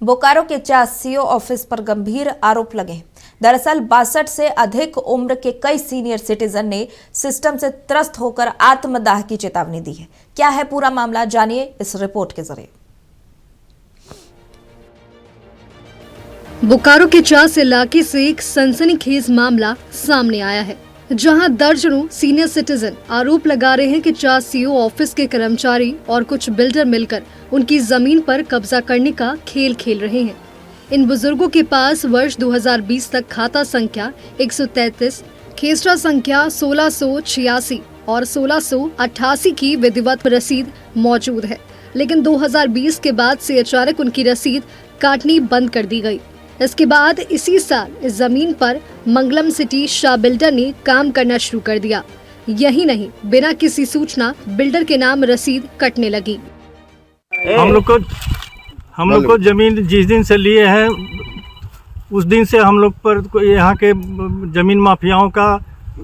बोकारो के Chas CO office पर गंभीर आरोप लगे हैं। दरअसल 62 से अधिक उम्र के कई सीनियर सिटीजन ने सिस्टम से त्रस्त होकर आत्मदाह की चेतावनी दी है। क्या है पूरा मामला, जानिए इस रिपोर्ट के जरिए। बोकारो के चास इलाके से एक सनसनीखेज मामला सामने आया है, जहां दर्जनों सीनियर सिटीजन आरोप लगा रहे हैं कि चास सीओ ऑफिस के कर्मचारी और कुछ बिल्डर मिलकर उनकी जमीन पर कब्जा करने का खेल खेल रहे हैं। इन बुजुर्गों के पास वर्ष 2020 तक खाता संख्या 133, खेसरा संख्या 1686 और 1688 की विधिवत रसीद मौजूद है, लेकिन 2020 के बाद से अचानक उनकी रसीद काटनी बंद कर दी गई। इसके बाद इसी साल इस जमीन पर मंगलम सिटी शाह बिल्डर ने काम करना शुरू कर दिया। यही नहीं, बिना किसी सूचना बिल्डर के नाम रसीद कटने लगी। हम लोग को जमीन जिस दिन से लिए हैं उस दिन से हम लोग पर यहाँ के जमीन माफियाओं का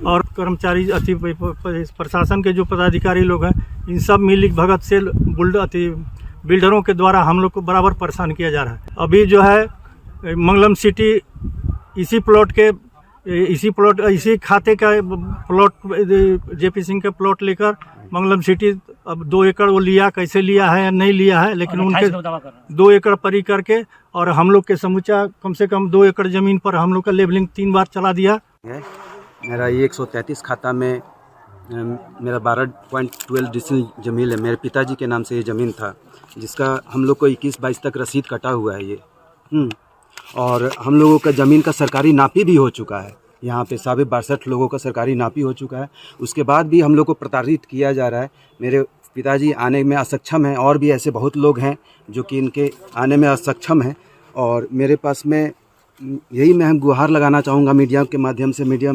और कर्मचारी प्रशासन के जो पदाधिकारी लोग हैं, इन सब मिली भगत से बिल्डरों के द्वारा हम लोग को बराबर परेशान किया जा रहा है। अभी जो है मंगलम सिटी इसी खाते का प्लॉट जेपी सिंह का प्लॉट लेकर मंगलम सिटी अब 2 एकड़ वो लिया, कैसे लिया है या नहीं लिया है, लेकिन उनके 2 एकड़ परी करके और हम लोग के समूचा कम से कम 2 एकड़ जमीन पर हम लोग का लेबलिंग 3 बार चला दिया। मेरा ये 133 खाता में मेरा 12.12 डिसमिल जमीन है। मेरे पिताजी के नाम से ये ज़मीन था, जिसका हम लोग को 21-22 तक रसीद कटा हुआ है ये। और हम लोगों का ज़मीन का सरकारी नापी भी हो चुका है। यहाँ पे 62 लोगों का सरकारी नापी हो चुका है। उसके बाद भी हम लोग को प्रताड़ित किया जा रहा है। मेरे पिताजी आने में असक्षम हैं और भी ऐसे बहुत लोग हैं जो कि इनके आने में असक्षम हैं। और मेरे पास में यही मैं गुहार लगाना चाहूँगा मीडिया के माध्यम से, मीडिया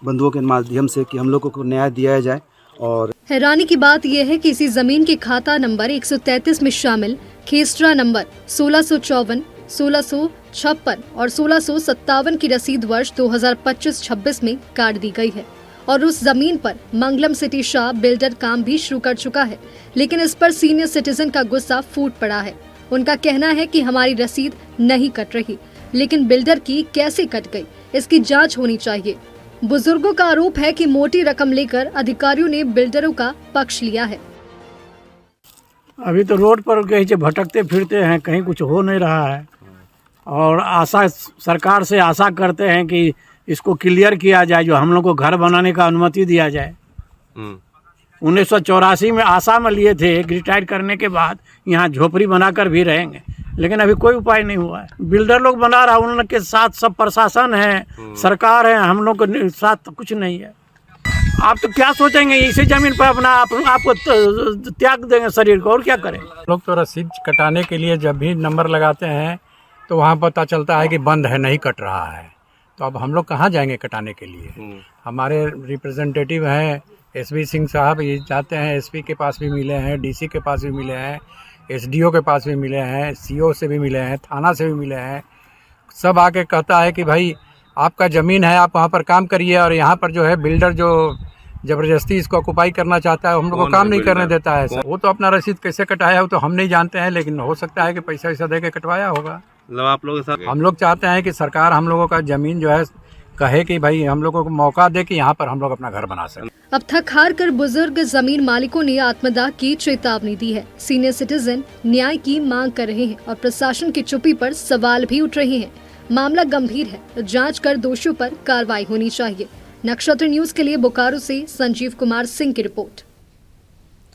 बंधुओं के माध्यम से, कि हम लोगों को न्याय दिया जाए। और हैरानी की बात यह है कि इसी जमीन के खाता नंबर 133 में शामिल खेसरा नंबर 1654, 1656 और 1657 की रसीद वर्ष 2025-26 में काट दी गई है और उस जमीन पर मंगलम सिटी शाह बिल्डर काम भी शुरू कर चुका है। लेकिन इस पर सीनियर सिटीजन का गुस्सा फूट पड़ा है। उनका कहना है कि हमारी रसीद नहीं कट रही, लेकिन बिल्डर की कैसे कट गई, इसकी जांच होनी चाहिए। बुजुर्गों का आरोप है कि मोटी रकम लेकर अधिकारियों ने बिल्डरों का पक्ष लिया है। अभी तो रोड पर कहीं भटकते फिरते हैं, कहीं कुछ हो नहीं रहा है और सरकार से आशा करते हैं कि इसको क्लियर किया जाए, जो हम लोग को घर बनाने का अनुमति दिया जाए। 1984 में आशा में लिए थे, रिटायर करने के बाद यहाँ झोपड़ी बनाकर भी रहेंगे, लेकिन अभी कोई उपाय नहीं हुआ है। बिल्डर लोग बना रहा, उनके साथ सब प्रशासन है, सरकार है, हम लोग के साथ कुछ नहीं है। आप तो क्या सोचेंगे, इसी जमीन पर अपना आपको त्याग देंगे शरीर को, और क्या करें। लोग तो रसीद कटाने के लिए जब भी नंबर लगाते हैं तो वहाँ पता चलता है कि बंद है, नहीं कट रहा है। तो अब हम लोग कहाँ जाएंगे कटाने के लिए। हमारे रिप्रेजेंटेटिव हैं एसबी सिंह साहब, ये जाते हैं, एसपी के पास भी मिले हैं, डीसी के पास भी मिले हैं, एसडीओ के पास भी मिले हैं, सीओ से भी मिले हैं, थाना से भी मिले हैं। सब आके कहता है कि भाई आपका ज़मीन है, आप वहाँ पर काम करिए, और यहाँ पर जो है बिल्डर जो ज़बरदस्ती इसको ऑक्युपाई करना चाहता है, हम लोग को काम नहीं करने देता है। वो तो अपना रसीद कैसे कटाया वो तो हम नहीं जानते हैं, लेकिन हो सकता है कि पैसा वैसा दे के कटवाया होगा। आप लोग के साथ हम लोग चाहते हैं कि सरकार हम लोगों का ज़मीन जो है कहे कि भाई हम लोगों को मौका दे कि यहाँ पर हम लोग अपना घर बना सकें। अब थक हार कर बुजुर्ग जमीन मालिकों ने आत्मदाह की चेतावनी दी है। सीनियर सिटीजन न्याय की मांग कर रहे हैं और प्रशासन की चुप्पी पर सवाल भी उठ रहे हैं। मामला गंभीर है, जांच कर दोषियों पर कार्रवाई होनी चाहिए। नक्षत्र न्यूज के लिए बोकारो से संजीव कुमार सिंह की रिपोर्ट।